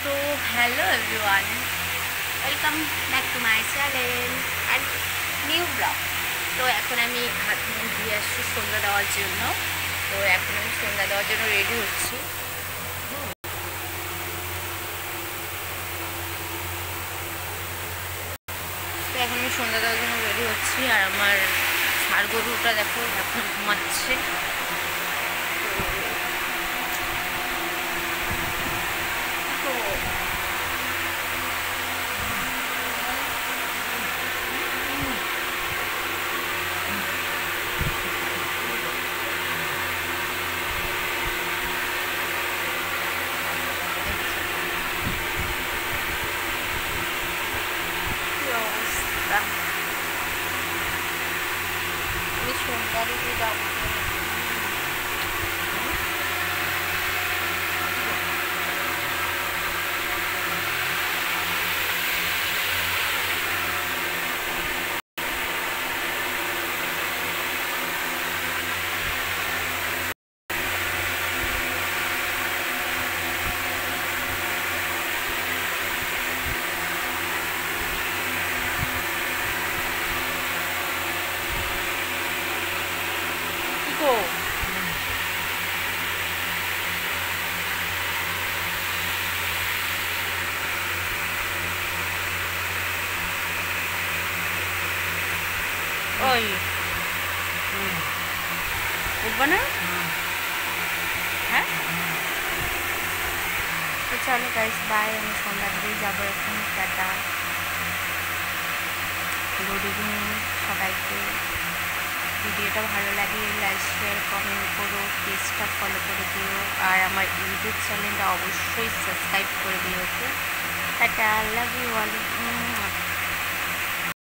তো hello everyone, welcome back to my channel and new blog. তো এখন আমি হাত মুখ ধুয়ে আসছি সন্ধ্যা দেওয়ার জন্য। তো এখন আমি সন্ধ্যা দেওয়ার জন্য রেডি হচ্ছি। তো এখন আমি সন্ধ্যা দেওয়ার জন্য রেডি হচ্ছি, আর আমার ষাঁড় গরুটা দেখো এখন ঘুমাচ্ছে। তো কি অবস্থা, আমি সন্ধ্যা দিতে যাবো। কি গো, ওই উঠবা না? হ্যাঁ, তো চলো গাইস, বাই। আমি সন্ধ্যা দিয়েই যাবো এখন। টাটা, গুড ইভিনিং সবাইকে। ভিডিওটা ভালো লাগলে লাইক, শেয়ার, কমেন্ট করো, পেজটা ফলো করে দিও, আর আমার ইউটিউব চ্যানেলটা অবশ্যই সাবস্ক্রাইব করে দিও। ওকে, টাটা, লাভ ইউ অল।